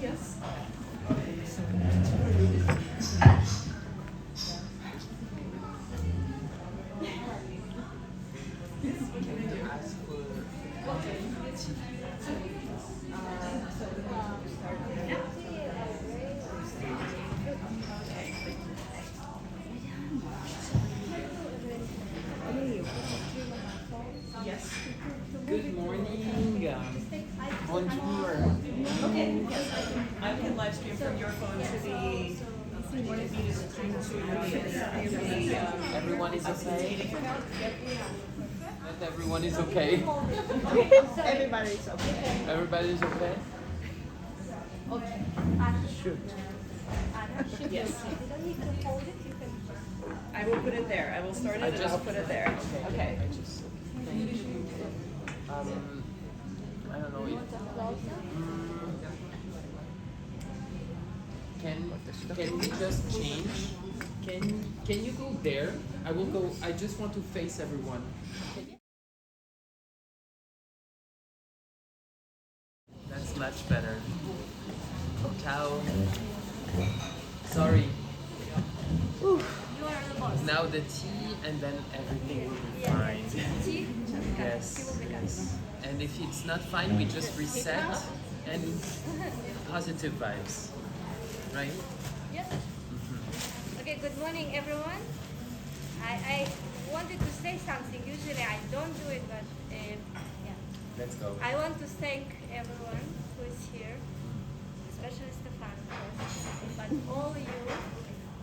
Yes. Yes. Good morning. Bonjour. Okay. Yes, I can live stream from your phone to the one of these to Everyone is okay? Not everyone is okay. everybody's okay. Everybody is okay? Shoot. Yes. I will put it there. I will start it and I'll put it there. Okay. I just thank you. I don't know if can we just change? Can you go there? I will go. I just want to face everyone. That's much better. Ciao. Sorry. Now the tea and then everything will be fine. Yes, yes. And if it's not fine, we just reset and positive vibes. Right? Yes. Okay, good morning everyone. I wanted to say something. Usually I don't do it, but yeah. Let's go. I want to thank everyone who is here, especially Stéphane, of course, but all you,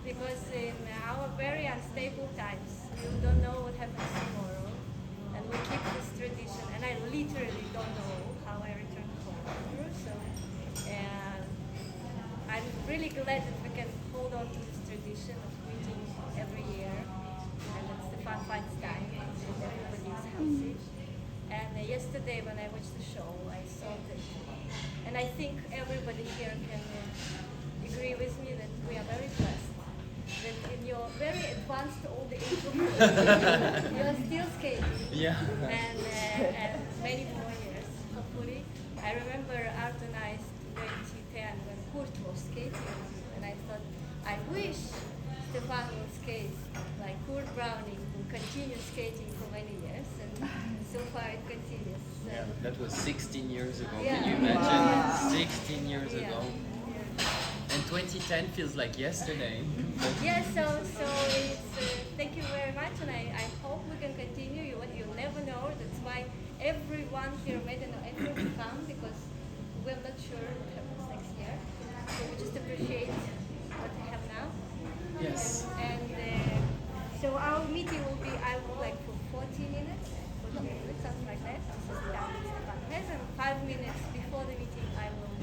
because in our very unstable times, you don't know what happens tomorrow, and we keep this tradition, and I literally don't know how I return home. So, and I'm really glad that we can hold on to this tradition of meeting every year, and that Stéphane finds time, and everybody is healthy. And yesterday when I watched the show, I saw that, and I think everybody here can agree with me that we are very blessed that in your very advanced old age of you are still skating. Yeah. And many more years, hopefully. I remember Ardenized 2010 when Kurt was skating, and I thought, I wish Stéphane will skate like Kurt Browning, who continues skating for many years, and so far it continues. Yeah, that was 16 years ago. Yeah. Can you imagine? 16 years Yeah. ago. And 2010 feels like yesterday. Yes, so it's thank you very much, and I hope we can continue. You'll never know. That's why everyone here made an effort to come, because we're not sure what happens next year. So we just appreciate what we have now. Yes. And so our meeting will be, I would like for 40 minutes, something like that. This is the time Stéphane has, and 5 minutes before the meeting, I will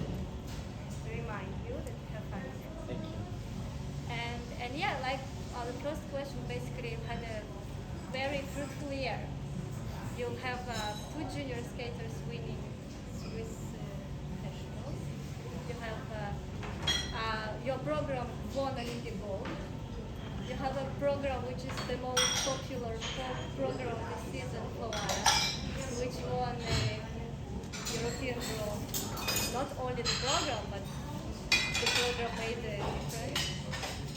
remind you that we have 5 minutes. Thank you. And yeah, like the first question, basically you had a very fruitful year. You'll have 2 junior skaters winning Swiss nationals. You have your program won Olympic gold. You have a program which is the most popular program this season for us, which won the European Draw. Not only the program, but the program made the difference.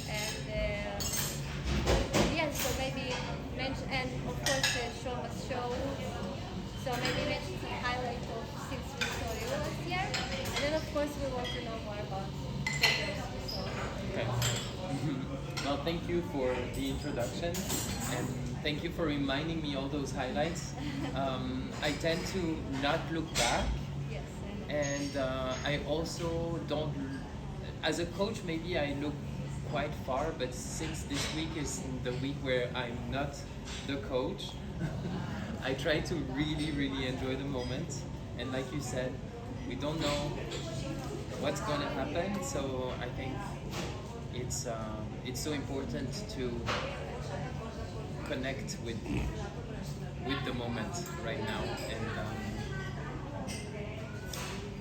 And yeah, so maybe mention, and of course Shoma's show. So maybe mention the highlight of since we saw you last year. And then of course we want to know more about choreography. So. Okay. Well, thank you for the introduction, and thank you for reminding me all those highlights. I tend to not look back, Yes. and I also don't. As a coach, maybe I look quite far, but since this week is the week where I'm not the coach, I try to really, really enjoy the moment. And like you said, we don't know what's going to happen, so I think it's so important to connect with the moment right now.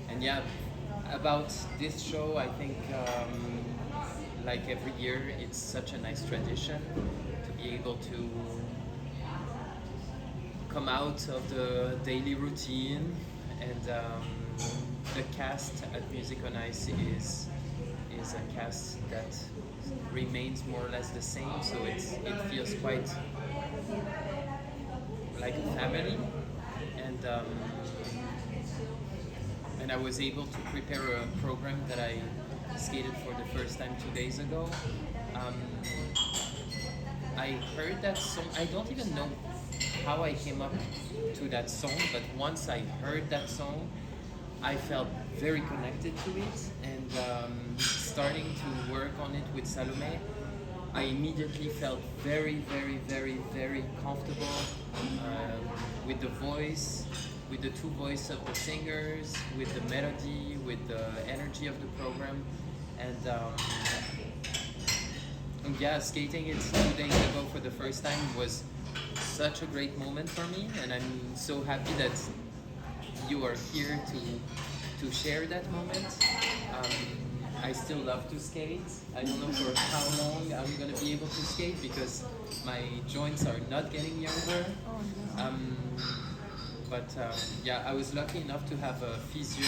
And yeah, about this show, I think like every year, it's such a nice tradition to be able to come out of the daily routine and the cast at Music on Ice is a cast that remains more or less the same, so it feels quite like a family, and and I was able to prepare a program that I skated for the first time 2 days ago. Um, I heard that song. I don't even know how I came up to that song, but once I heard that song, I felt very connected to it, and starting to work on it with Salome, I immediately felt very, very, very, very comfortable with the voice, with the two voices of the singers, with the melody, with the energy of the program, and yeah, skating it 2 days ago for the first time was such a great moment for me, and I'm so happy that you are here to share that moment. I still love to skate. I don't know for how long I'm gonna be able to skate because my joints are not getting younger. But yeah, I was lucky enough to have a physio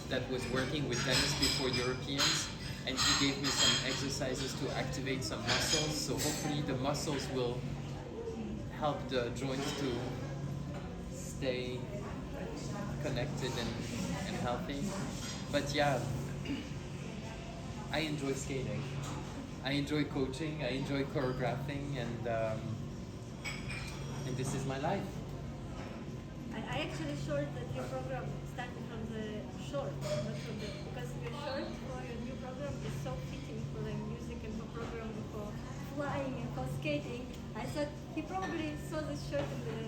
that was working with Dennis before Europeans, and he gave me some exercises to activate some muscles. So hopefully the muscles will help the joints to stay connected and healthy. But yeah, I enjoy skating. I enjoy coaching. I enjoy choreographing, and this is my life. I actually short that your program started from the short, not from the, because your short for your new program is so fitting for the music and for program for flying and for skating. I thought he probably saw this shirt in the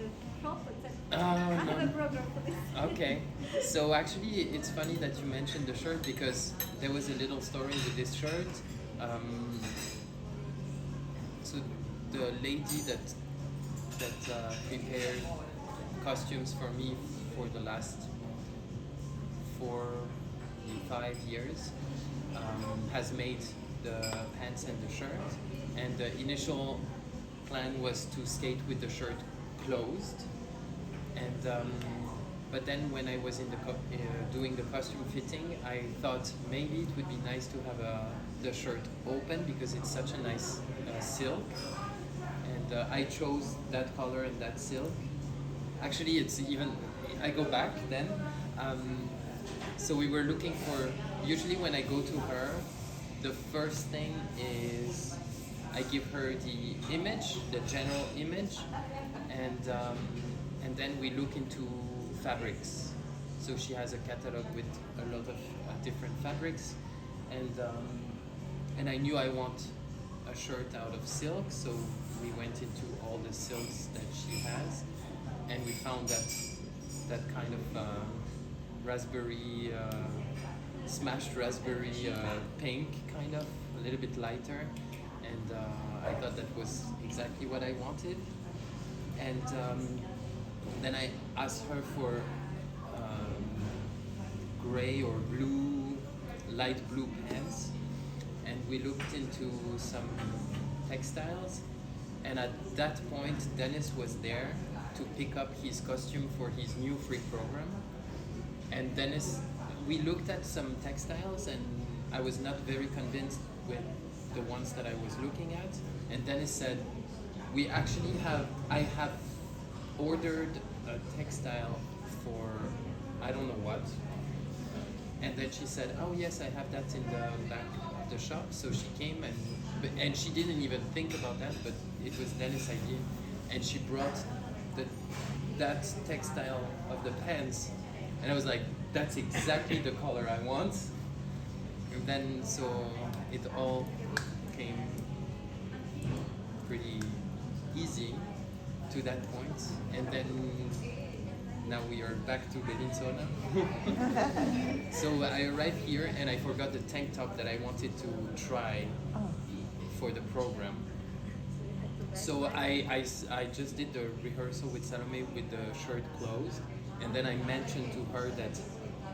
shop and said, I have a program for this. Okay, so actually it's funny that you mentioned the shirt because there was a little story with this shirt. So the lady that prepared costumes for me for the last 4-5 years has made the pants and the shirt, and the initial plan was to skate with the shirt closed, and but then when I was in the doing the costume fitting, I thought maybe it would be nice to have the shirt open because it's such a nice silk, and I chose that color and that silk. Actually, it's even, I go back then. So we were looking for, usually when I go to her, the first thing is I give her the image, the general image, and then we look into fabrics. So she has a catalog with a lot of different fabrics, and I knew I want a shirt out of silk, so we went into all the silks that she has, and we found that kind of raspberry, smashed raspberry pink, kind of a little bit lighter, and I thought that was exactly what I wanted. And then I asked her for gray or blue, light blue pants, and we looked into some textiles, and at that point Dennis was there to pick up his costume for his new free program. And Dennis, we looked at some textiles and I was not very convinced with the ones that I was looking at, and Dennis said, I have ordered a textile for I don't know what, and then she said, oh yes, I have that in the back of the shop. So she came and she didn't even think about that, but it was Dennis' idea, and she brought that textile of the pants, and I was like, that's exactly the color I want. And then so it all came pretty easy to that point, and then now we are back to Bellinzona. So I arrived here and I forgot the tank top that I wanted to try for the program. So I just did the rehearsal with Salome with the shirt closed, and then I mentioned to her that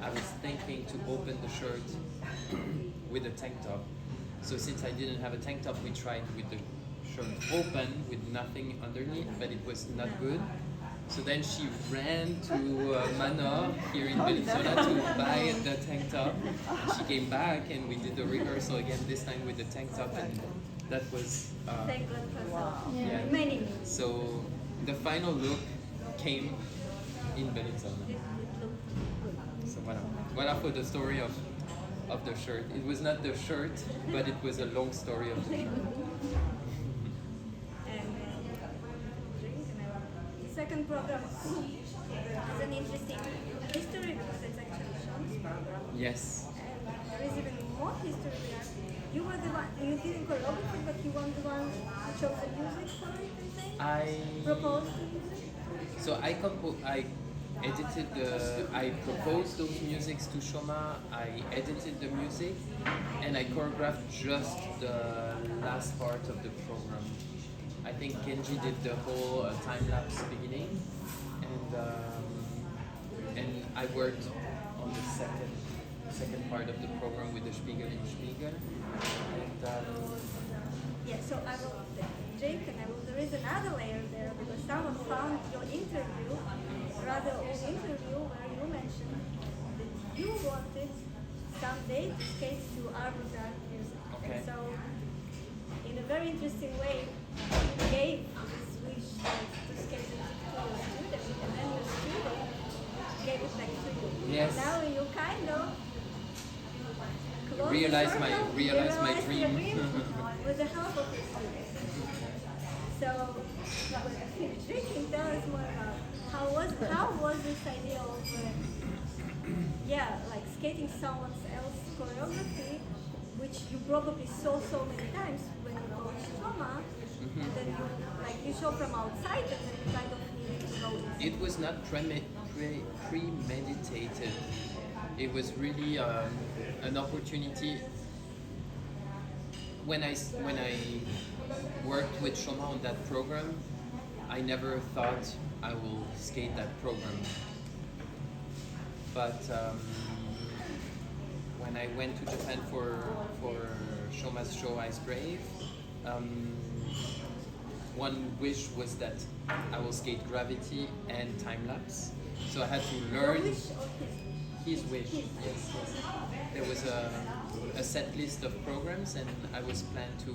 I was thinking to open the shirt with a tank top. So since I didn't have a tank top, we tried with the shirt open with nothing underneath, but it was not good. So then she ran to Manor here in Bellinzona to buy the tank top. She came back and we did the rehearsal again, this time with the tank top, and that was Thank God for some. yeah. Many means. So the final look came in Bellinzona. It looked good. So voilà for the story of the shirt. It was not the shirt, but it was a long story of the shirt. And drink and the second program is an interesting history because it's actually Shom's program. Yes. And there is even more history there. You were the one, you didn't choreography, but you were the one who chose the music for it, I think? Proposed the music? So I edited I proposed those musics to Shoma, I edited the music, and I choreographed just the last part of the program. I think Kenji did the whole time-lapse beginning, and I worked on the second part of the program with the Spiegel in Spiegel. And Yeah, so I will, Jake, and there is another layer there because someone found your interview, rather old interview, where you mentioned that you wanted someday to skate to avant-garde music. Okay. And so, in a very interesting way, you gave this wish to skate music to your student, and then your student gave it back to you. Yes. Now you kind of Realize my your dream. with the help of your students. So, drinking, tell us more about how was this idea of like skating someone else's choreography, which you probably saw so many times when you coached Shoma, and then you show from outside, and then you kind of needed to know this. It was not premeditated. It was really an opportunity. When I worked with Shoma on that program, I never thought I will skate that program. But when I went to Japan for Shoma's show Ice Brave, one wish was that I will skate gravity and time lapse. So I had to learn. Your wish or His wish, yes. There was a set list of programs, and I was planned to.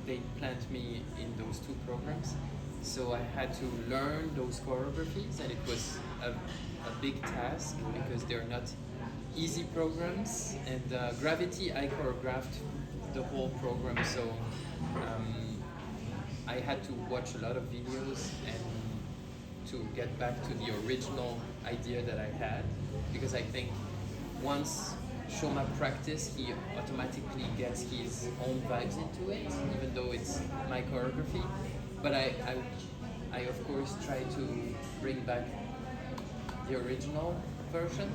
They planned me in those two programs, so I had to learn those choreographies, and it was a big task because they're not easy programs. And Gravity, I choreographed the whole program, so I had to watch a lot of videos and to get back to the original idea that I had, because I think once Shoma practice, he automatically gets his own vibes into it, even though it's my choreography. But I of course try to bring back the original version.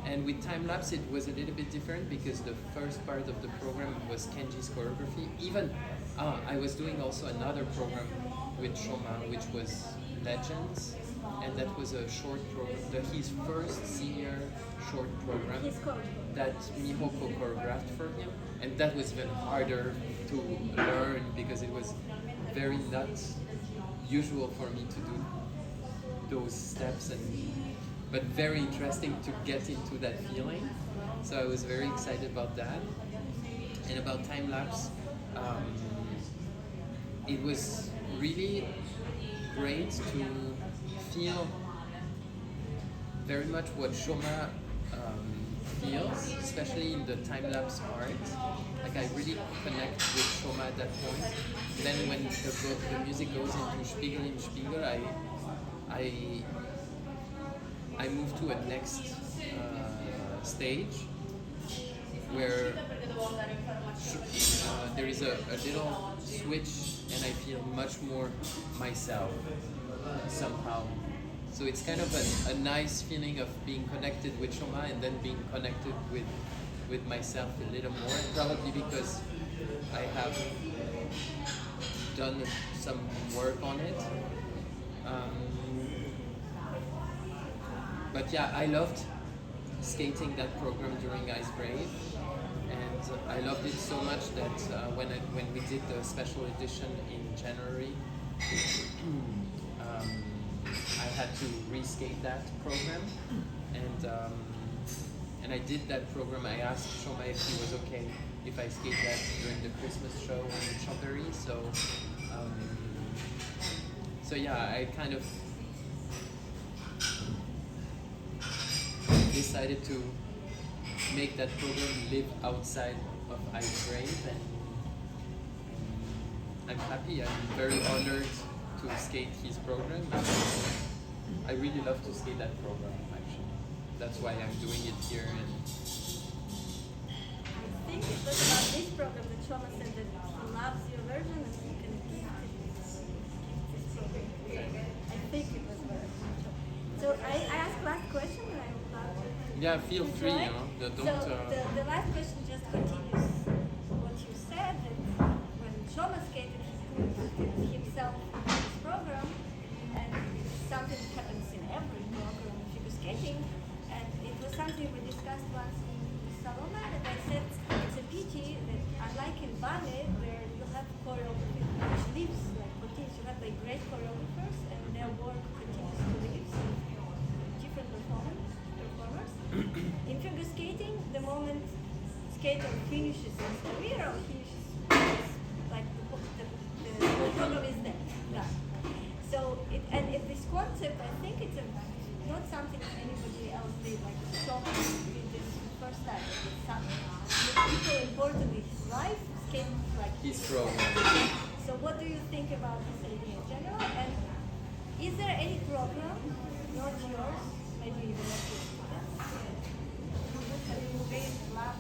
And with time lapse, it was a little bit different because the first part of the program was Kenji's choreography. Even I was doing also another program with Shoma, which was Legends, and that was a short program, his first senior short program that Mihoko choreographed for him, and that was even harder to learn because it was very not usual for me to do those steps, but very interesting to get into that feeling. So I was very excited about that. And about time lapse, it was really great to feel very much what Shoma feels, especially in the time-lapse part. Like I really connect with Shoma at that point. Then when the music goes into Spiegel in Spiegel, I move to a next stage where there is a little switch and I feel much more myself somehow. So it's kind of a nice feeling of being connected with Shoma and then being connected with myself a little more, probably because I have done some work on it. But yeah, I loved skating that program during Ice Brave, and I loved it so much that when we did the special edition in January, I had to reskate that program, and I did that program. I asked Shoma if he was okay if I skate that during the Christmas show in Chambéry. So yeah, I kind of decided to make that program live outside of Ice Rave, and I'm happy. I'm very honored to skate his program. I really love to skate that program, actually. That's why I'm doing it here. And I think it was about this program that Shoma said that he loves your version and you can gift this program. I think it was very much. So I asked last question and I would love to. yeah, feel free. Right? Don't. The last question just continues what you said, that when Shoma skated, he put himself in this program, and it's something that happens in every program of figure skating, and it was something we discussed once in Salona, that I said it's a pity that unlike in ballet, where you have choreography which lives, like continues, you have like great choreographers, and their work continues to live, so different performers. In figure skating, the moment skater finishes his career or finishes like the whole program is there, done. So this concept, I think it's not something anybody else did. Like Shoma did this first time. It's something people important in his life skating like His program. So what do you think about this idea in general? And is there any program, not yours, maybe even not yours?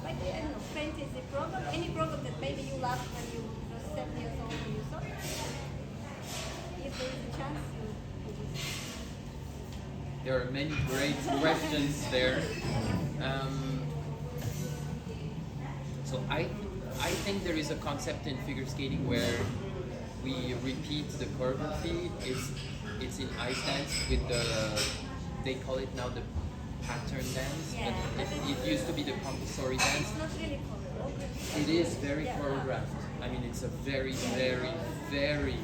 Like, I don't know, fantasy program, any program that maybe you loved when you were 7 years old when you saw it? If there is a chance, you just... There are many great questions there. So I think there is a concept in figure skating where we repeat the choreography. It's in ice dance with they call it now the pattern dance, Yeah, but it used to be the compulsory dance. It's not really choreography. It is very Yeah. choreographed. I mean, it's a very, very, very,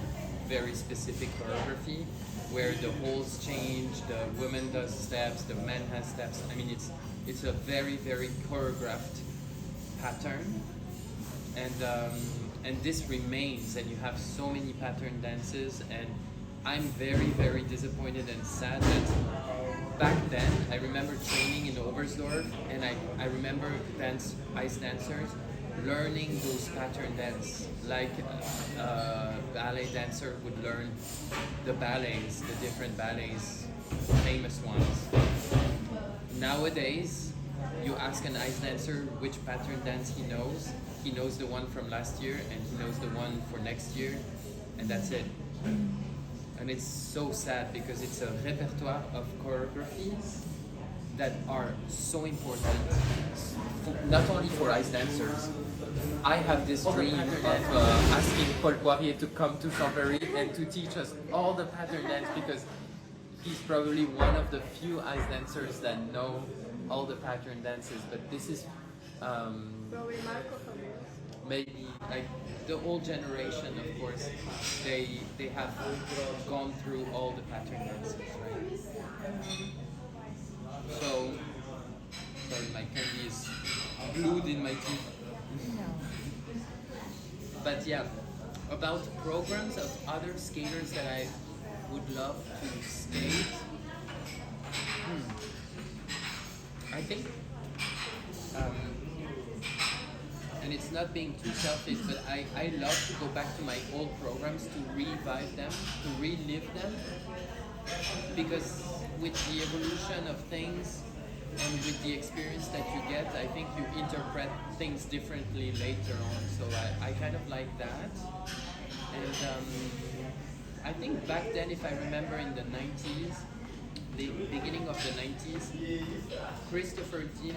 very specific choreography where the holds change, the woman does steps, the man has steps. I mean, it's a very, very choreographed pattern, and this remains. And you have so many pattern dances, and I'm very, very disappointed and sad that back then I remember training in Oberstdorf, and I remember ice dancers learning those pattern dance like a ballet dancer would learn the ballets, the different ballets, famous ones. Nowadays, you ask an ice dancer which pattern dance he knows the one from last year and he knows the one for next year, and that's it. And it's so sad because it's a repertoire of choreographies that are so important, not only for ice dancers. I have this dream of asking Paul Poirier to come to Chambéry and to teach us all the pattern dance, because he's probably one of the few ice dancers that know all the pattern dances. But this is Probably Marco from maybe like the old generation, of course, they have gone through all the pattern dances, right? So, sorry, my candy is glued in my teeth. But yeah, about programs of other skaters that I would love to skate. I think, and it's not being too selfish, but I love to go back to my old programs, to revive them, to relive them, because with the evolution of things and with the experience that you get, I think you interpret things differently later on. So I kind of like that. And I think back then, if I remember in the 90s, the beginning of the 90s, Christopher Dean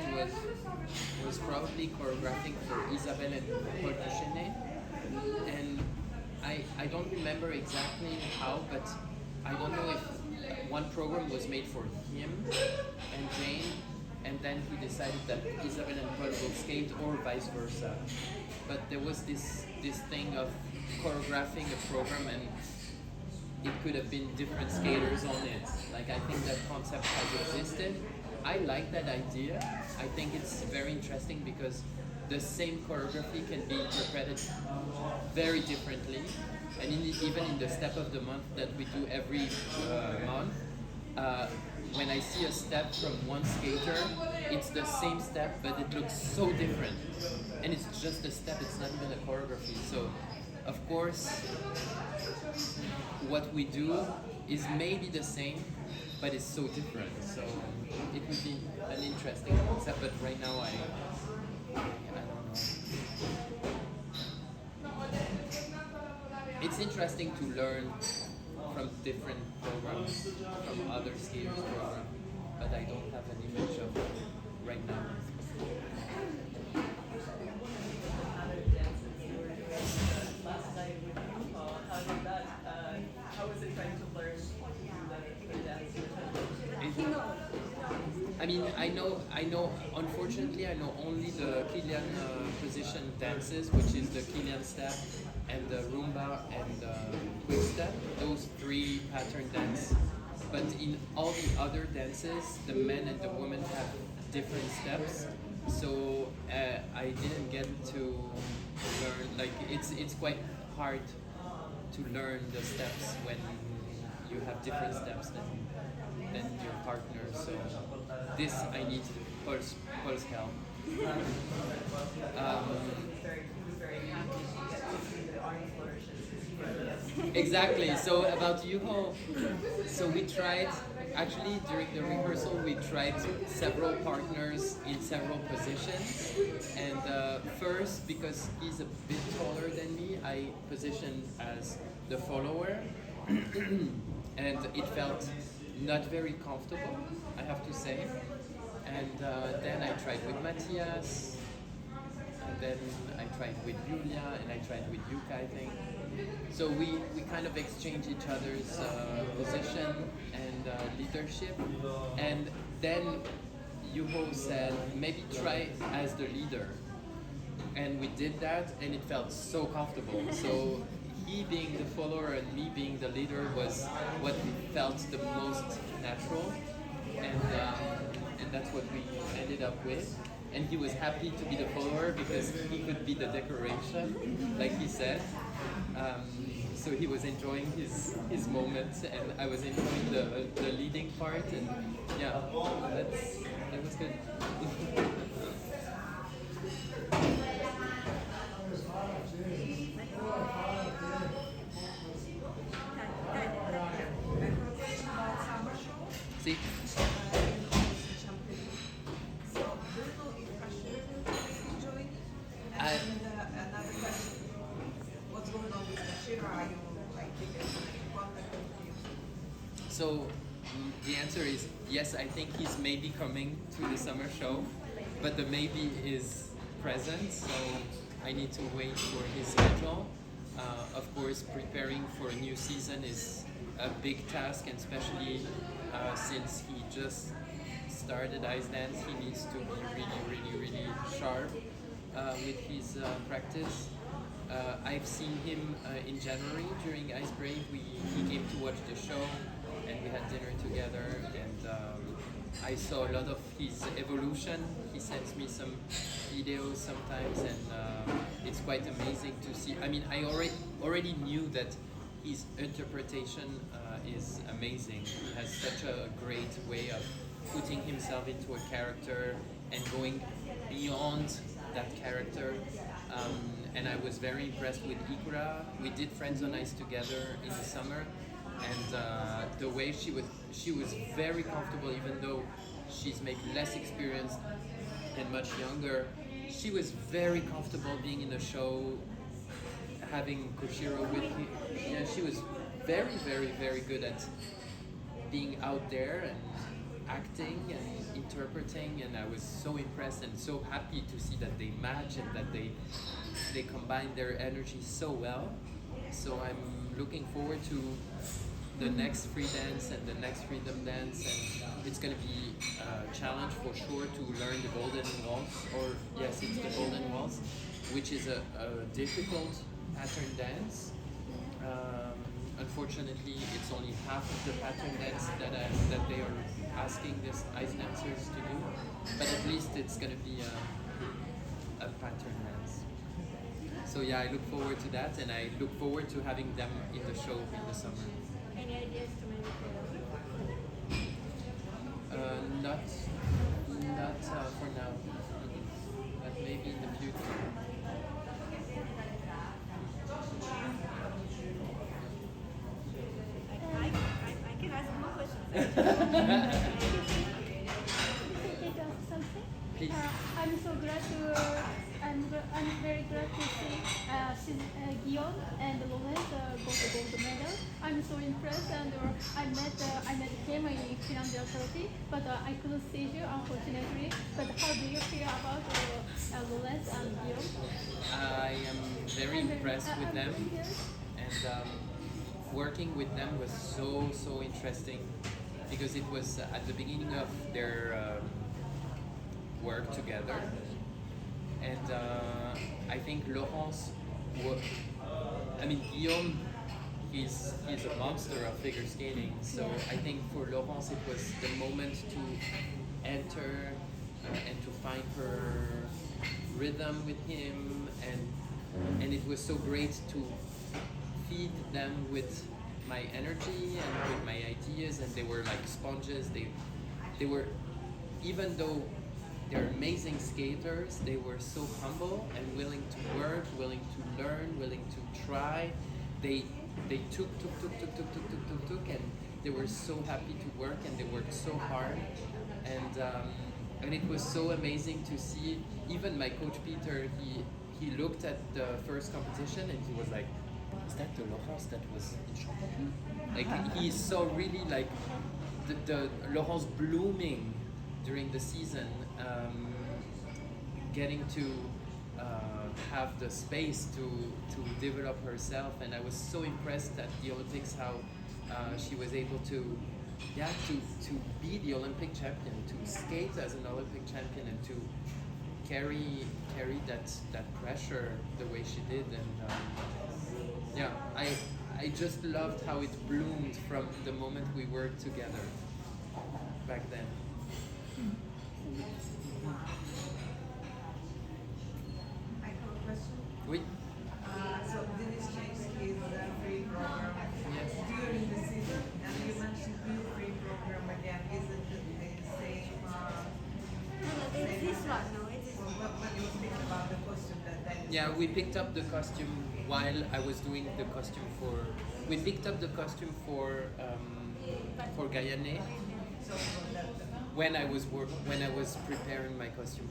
was probably choreographing for Isabelle and Paul Duchesne. And I don't remember exactly how, but I don't know if one program was made for him and Jane, and then he decided that Isabelle and Paul will skate, or vice versa. But there was this thing of choreographing a program, and it could have been different skaters on it. Like I think that concept has existed. I like that idea. I think it's very interesting because the same choreography can be interpreted very differently. And even in the step of the month that we do every month, uh, when I see a step from one skater, it's the same step, but it looks so different. And it's just a step, it's not even a choreography. So, of course, what we do is maybe the same, but it's so different. So, it would be an interesting concept, but right now I don't know. It's interesting to learn from different programs, from other skaters' programs, but I don't have an image of it right now. Last night with you, how did that? How was it trying to learn the dance? I mean, I know. Unfortunately, I know only the Kilian position dances, which is the Kilian step and the rumba and quick step. Those three pattern dance. But in all the other dances, the men and the women have different steps. So I didn't get to learn. Like it's quite hard to learn the steps when you have different steps than your partner. So this I need Paul's help. Very happy to see the arm flourishes. Exactly. So about Yuho, so we tried actually during the rehearsal we tried several partners in several positions, and first because he's a bit taller than me, I positioned as the follower, and it felt not very comfortable, I have to say. And then I tried with Matthias, and then I tried with Julia, and I tried with Yuka, I think. So we kind of exchange each other's position and leadership. And then Yuho said, maybe try as the leader. And we did that, and it felt so comfortable. So he being the follower and me being the leader was what felt the most natural. And that's what we ended up with. And he was happy to be the follower because he could be the decoration, like he said. So he was enjoying his moment, and I was enjoying the leading part, and yeah, that was good. See? Another question, what's going on with Bashir? Are you in contact with him? So the answer is yes, I think he's maybe coming to the summer show, but the maybe is present, so I need to wait for his schedule. Of course, preparing for a new season is a big task, and especially since he just started ice dance, he needs to be really sharp with his practice. I've seen him in January during Ice Brave. He came to watch the show, and we had dinner together, and I saw a lot of his evolution. He sends me some videos sometimes, and it's quite amazing to see. I mean, I already knew that his interpretation is amazing. He has such a great way of putting himself into a character and going beyond that character. And I was very impressed with Ikura. We did Friends on Ice together in the summer, and the way she was very comfortable, even though she's maybe less experienced and much younger. She was very comfortable being in the show, having Koshiro with me. Yeah, she was very good at being out there and acting and interpreting, and I was so impressed and so happy to see that they match and that they combine their energy so well. So I'm looking forward to the next free dance and the next freedom dance, and it's going to be a challenge for sure to learn the golden waltz, or yes, it's the golden waltz, which is a difficult pattern dance. unfortunately, it's only half of the pattern dance that they are asking these ice dancers to do. But at least it's gonna be a pattern dance. So yeah, I look forward to that, and I look forward to having them in the show in the summer. Any ideas to maybe choreography? Not for now, but maybe in the future. I can ask more questions. Take something. Please. I'm so glad to. I'm very glad to see Guillaume and Laurent got the gold medal. I'm so impressed, and I met him in Philadelphia, but I couldn't see you unfortunately. But how do you feel about Laurent and Guillaume? I am very impressed with them, and working with them was so interesting because it was at the beginning of their work together, and I think Laurence, Guillaume, he's a monster of figure skating. So I think for Laurence it was the moment to enter and to find her rhythm with him, and it was so great to feed them with my energy and with my ideas, and they were like sponges. They were, even though they're amazing skaters, they were so humble and willing to work, willing to learn, willing to try. They took, and they were so happy to work, and they worked so hard, and it was so amazing to see. Even my coach Peter, he looked at the first competition and he was like, "Is that the Laurence that was in Shoma?" Like he saw really like the Laurence blooming during the season, getting to have the space to develop herself, and I was so impressed at the Olympics how she was able to be the Olympic champion, to skate as an Olympic champion, and to carry that pressure the way she did, and I just loved how it bloomed from the moment we worked together back then. I have a question. Oui. So Dennis changed his free program Yes. during the season, and you mentioned new free program again. Is it the same? It's this one, no? It's this one. What you think about the costume that Dennis? Yeah, we picked up the costume while I was doing the costume for. We picked up the costume for Guyane So that, when I was preparing my costume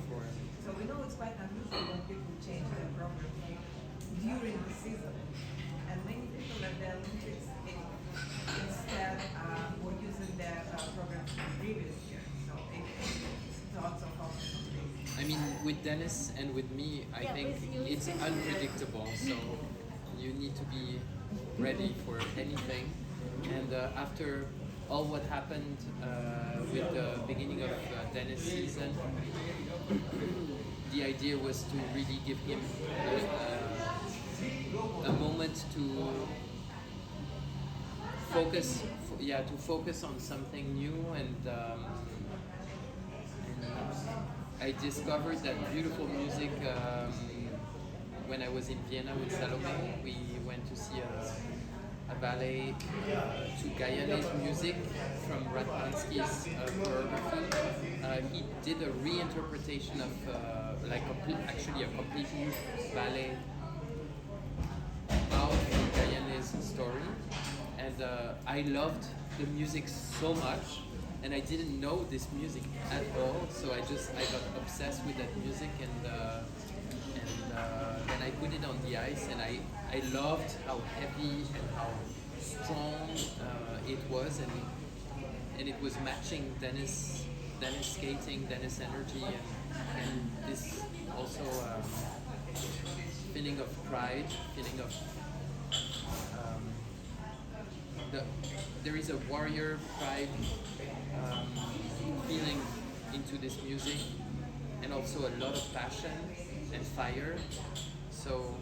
for. so we know it's quite unusual when people change their program during the season, and many people at the Olympics instead were using their program from the previous year. So thoughts of how I mean, with Dennis and with me, I Yeah, think with you. it's unpredictable. So you need to be ready for anything. And after all what happened with the beginning of Dennis season, the idea was to really give him a moment to focus on something new, and I discovered that beautiful music when I was in Vienna with Salome. We went to see a ballet to Guyane's music from Ratmansky's choreography. He did a reinterpretation of actually a complete new ballet about Guyane's story, and I loved the music so much, and I didn't know this music at all, so I got obsessed with that music, and then I put it on the ice, and I loved how heavy and how strong it was, and it was matching Dennis skating, Dennis energy, and this also feeling of pride, feeling of there is a warrior pride feeling into this music, and also a lot of passion and fire. So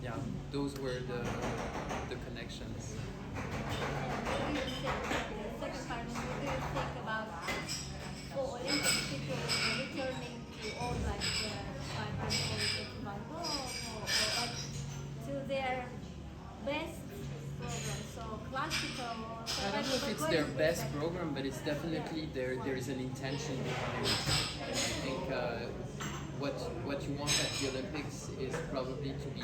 yeah, those were the connections. What do you think? The second part, what do you think about for Olympic people returning to all like vibrant politics about or like to their best program, so classical or so I don't know if it's their best program, but it's definitely there is an intention behind it. And I think what you want at the Olympics is probably to be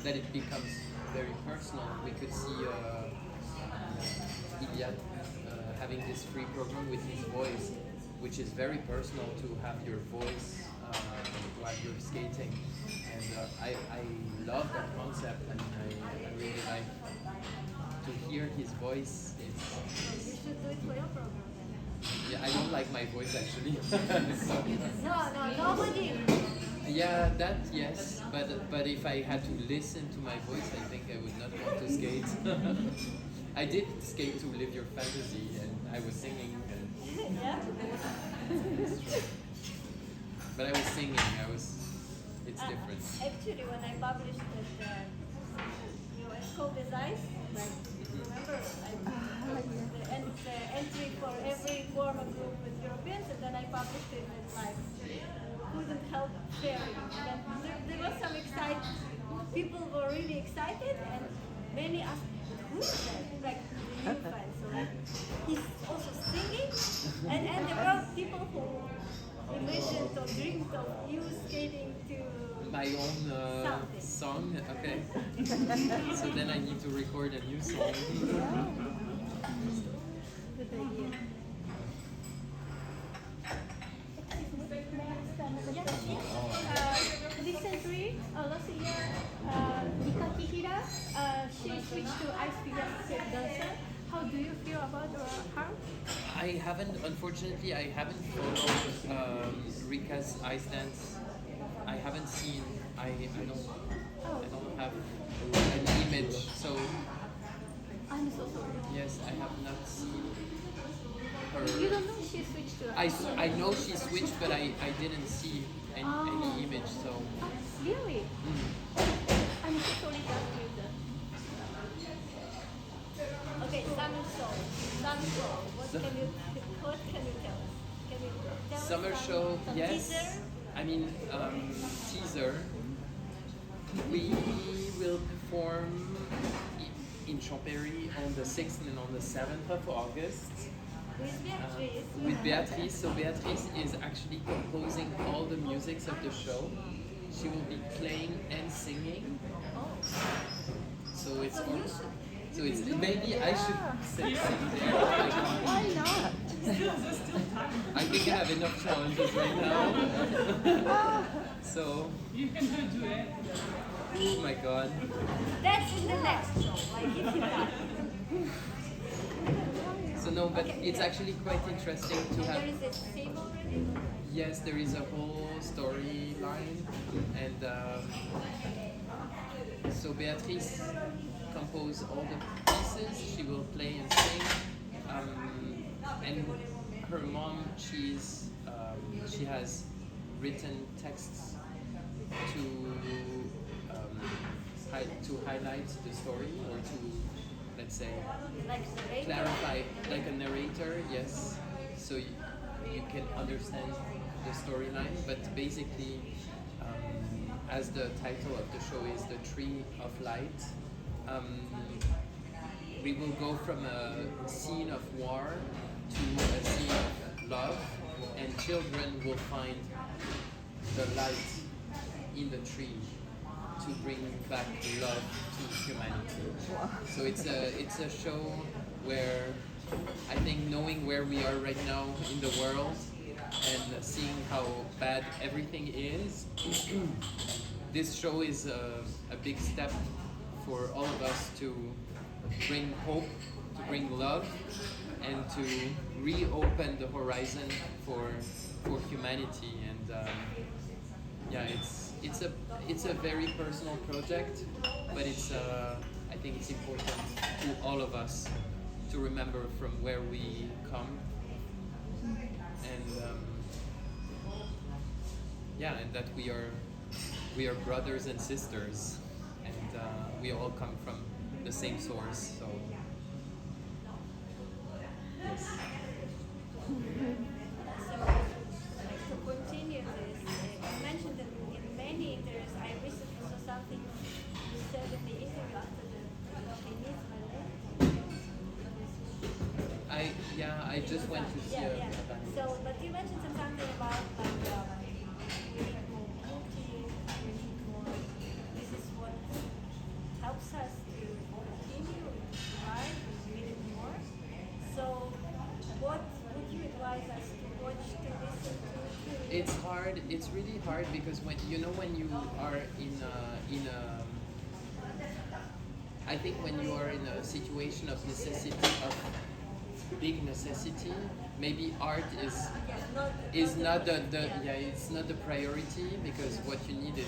that it becomes very personal. We could see Iliad having this free program with his voice, which is very personal to have your voice while you're skating. And I love that concept, and I really like to hear his voice. You should do it for your program then. Yeah, I don't like my voice actually. So, No, nobody. yeah, that yes, but if I had to listen to my voice, I think I would not want to skate. I did skate to Live Your Fantasy, and I was singing, Yeah. but I was singing. It's different. Actually, when I published that, it's called as Ice. Like, remember, the entry for every former group with Europeans, and then I published it as like couldn't help sharing. And then there was some excitement. People were really excited, and many asked, "Who is that?" Like the new fans. So like, he's also singing, and there were people who imagined or dreamed of you skating to My own something. song. Okay. So then I need to record a new song. Good idea. Recently, last year, Rika Kihira, she switched to ice figure dancer. How do you feel about her? I haven't, unfortunately, I haven't followed Rika's ice dance. I haven't seen. I don't have an image. So I'm so sorry. yes, I have not seen You her. don't know she switched to I know she switched, but I didn't see any image. So Oh, really? I'm so sorry that you that. Okay, summer show. Summer show. What can you tell us? Can you tell us summer some- show, some yes. teaser? I mean, teaser. We will perform in Champéry on the 6th and on the 7th of August. With Beatrice. With Beatrice. So Beatrice is actually composing all the musics of the show. She will be playing and singing. So it's So you should. so it's maybe I should say something. Why not? I think I have enough challenges right now. So You can do a duet. oh my god. That's in the next show. Like if you got. So no, but it's actually quite interesting to And have. there is a theme already. Yes, there is a whole storyline, and so Beatrice composed all the pieces. She will play and sing, and her mom, she has written texts to to highlight the story or to, let's say, Like the radio. clarify, like a narrator, yes, so you can understand the storyline, but basically, as the title of the show is The Tree of Light, we will go from a scene of war to a scene of love, and children will find the light in the tree to bring back love to humanity. So it's a show where I think knowing where we are right now in the world and seeing how bad everything is, this show is a big step for all of us to bring hope, to bring love, and to reopen the horizon for humanity. And yeah, it's a very personal project, but it's I think it's important to all of us to remember from where we come, and yeah, and that we are we are brothers and sisters, and we all come from the same source. So yes. So, like to continue this, you mentioned that in many interviews, I recently saw something you said in the interview after the Chinese ballet. I just went to see Yeah, a yeah. ballet. So, but you mentioned something about like you need more beauty, you need more. This is what helps us to continue and thrive. We need more. So, what would you advise us to watch, to listen to? It's hard. It's really hard because when when you are in a I think when you are in a situation of necessity, of big necessity, maybe art is not it's not the priority, because what you need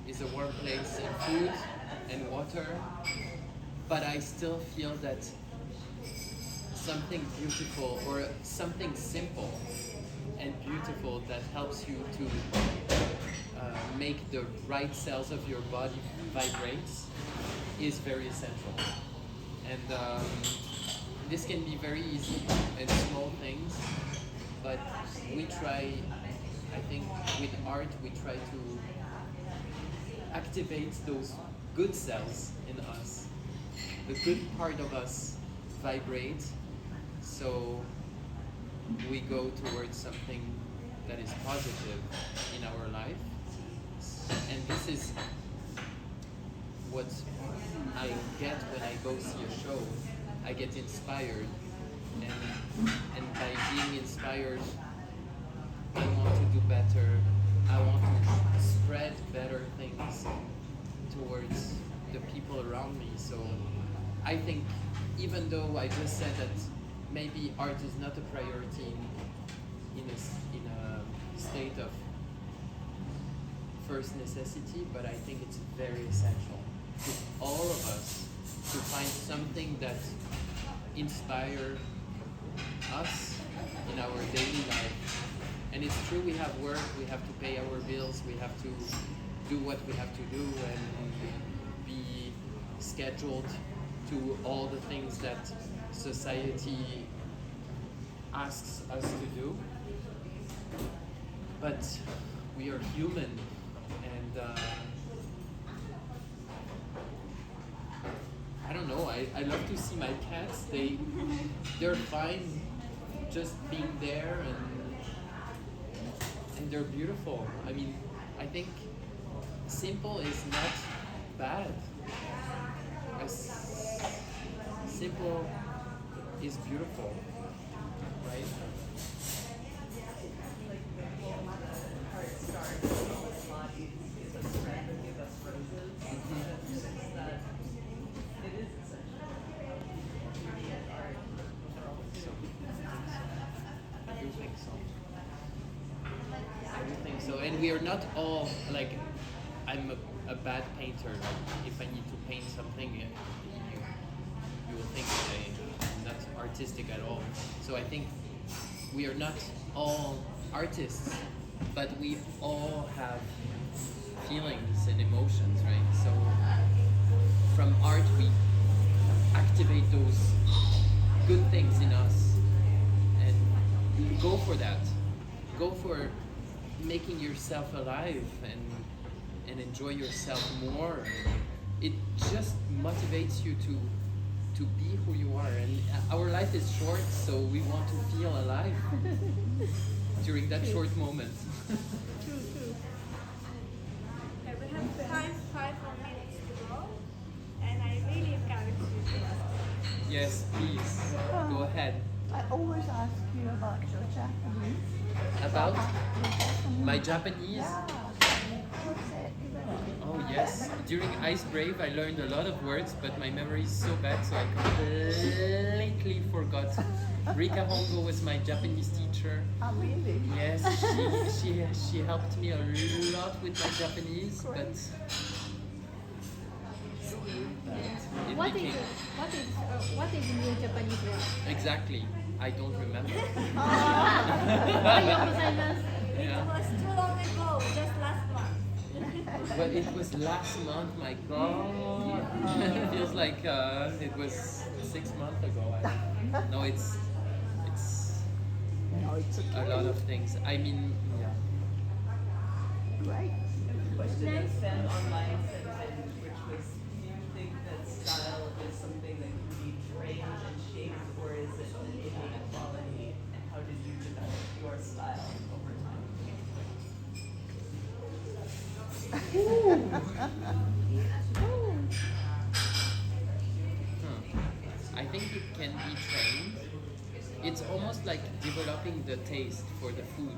is a warm place and food and water. But I still feel that something beautiful or something simple and beautiful that helps you to make the right cells of your body vibrate is very essential. And this can be very easy and small things, but we try, I think with art, we try to activate those good cells in us. The good part of us vibrate, so we go towards something that is positive in our life. And this is what I get when I go see a show. I get inspired, and by being inspired, I want to do better. I want to spread better things towards the people around me. So I think, even though I just said that maybe art is not a priority in a state of first necessity, but I think it's very essential to all of us to find something that inspires us in our daily life. And it's true, we have work, we have to pay our bills, we have to do what we have to do and be scheduled to all the things that society asks us to do. But we are human, and I don't know, I love to see my cats. They're fine just being there, and they're beautiful. I mean, I think simple is not bad. Simple is beautiful, right? So, and we are not all like, I'm a bad painter. Like, if I need to paint something, you will think that I'm not artistic at all. So I think we are not all artists, but we all have feelings and emotions, right? So from art, we activate those good things in us and go for that. Go for making yourself alive and enjoy yourself more. It just motivates you to be who you are. And our life is short, so we want to feel alive during that short moment. Okay, we have five more minutes to go, and I really encourage you to ask. Yes, please, go ahead. I always ask you about your Japanese. About my Japanese? Yeah. What's it? Oh yes, during Ice Brave I learned a lot of words, but my memory is so bad, so I completely forgot. Rika Hongo was my Japanese teacher. Oh, really? Yes, she helped me a lot with my Japanese, but it What became is new Japanese word? exactly. I don't remember. Ohayou gozaimasu. It Yeah. was too long ago, just last month. But it was last month, my God. It feels like it was 6 months ago. No, it's No, it's a okay. lot of things. I mean, yeah. Great. Question that Sam online sent in, which was, do you think that style is something that can be trained and shaped, or is it an innate quality? And how did you develop your style over time? I think it can be trained. It's almost like developing the taste for the food.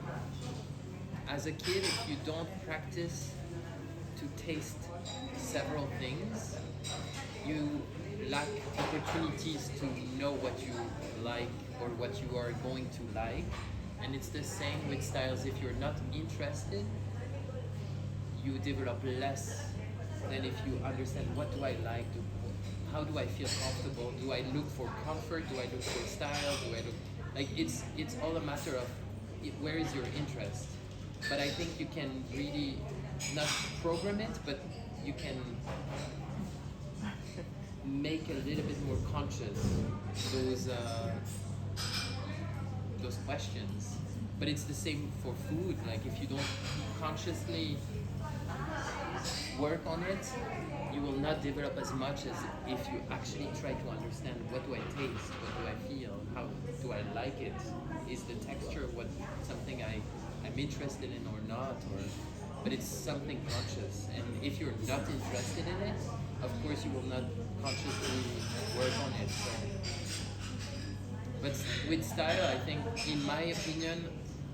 As a kid, if you don't practice to taste several things, you lack opportunities to know what you like or what you are going to like. And it's the same with styles. If you're not interested, you develop less than if you understand what do I like, how do I feel comfortable, do I look for comfort, do I look for style, do I look like it's all a matter of where is your interest. But I think you can really not program it, but you can make a little bit more conscious those questions. But it's the same for food. Like if you don't consciously work on it, you will not develop as much as if you actually try to understand what do I taste, what do I feel, how do I like it, is the texture what something I'm interested in or not, but it's something conscious. And if you're not interested in it, of course you will not consciously work on it. So. But with style, I think, in my opinion,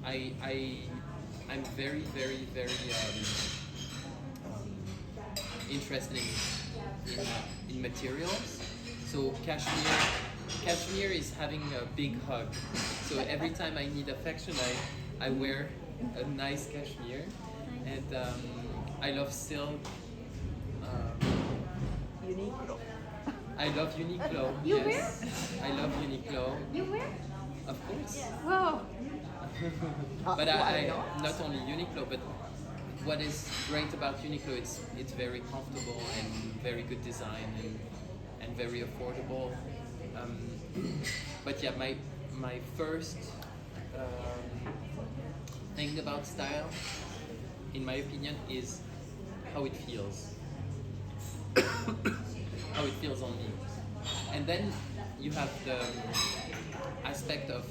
I'm very, very, very interested in materials. So cashmere is having a big hug. So every time I need affection, I wear a nice cashmere, and I love silk. Uniqlo. I love Uniqlo. You Yes, I love Uniqlo. You wear? Of course. Wow. But Why I not? not only Uniqlo, but what is great about Uniqlo, it's very comfortable and very good design and very affordable. But yeah, my first thing about style, in my opinion, is how it feels. How it feels on me. And then you have the aspect of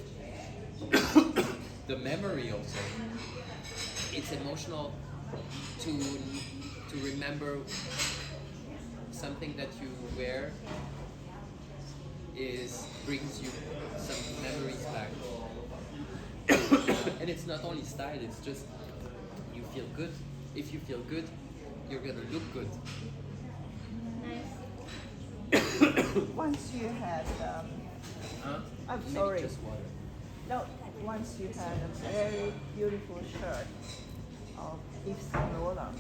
the memory also. It's emotional to remember something that you wear brings you some memories back. And it's not only style, it's just you feel good. If you feel good, you're gonna look good. Once you had, I'm Maybe sorry. just water. No, once you had a very beautiful shirt of Yves Saint Laurent.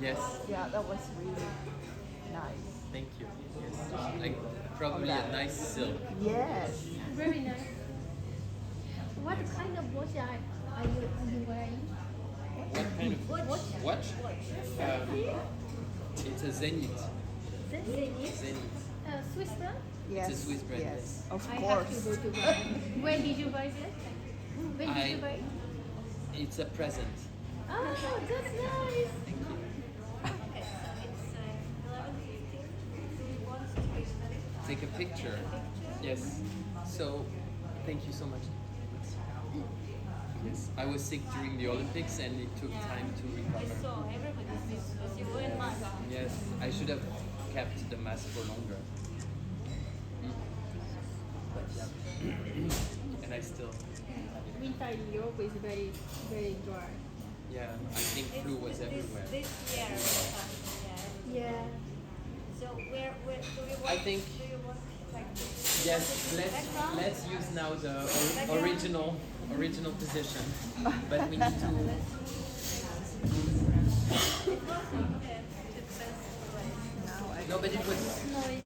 Yes, Yeah, that was really nice. thank you. Yes. Like probably a nice silk. Yes. Very nice. What kind of watch are you wearing? What kind of watch? It's a Zenith. Zenith? Zenith. Swiss brand? Yes. It's a Swiss brand, Yes, of I have course. to go to buy. When did you buy that? When did you buy it? It's a present. Oh, that's nice. Thank you. Okay, so it's 11:15. Do we want to Take a picture. Yes. So, thank you so much. Yes, I was sick during the Olympics and it took time to I recover. saw everybody's this because you go in mask. Yes, I should have kept the mask for longer. But yeah. And I still, Winter in Europe is very, very dry. yeah, I think flu was everywhere. This year, yeah. Yeah. So where do you want? I think, Do you want like this? yes, Background? let's use now the Background? original position. But we need to, It was okay. It's best way. no, but it was, No,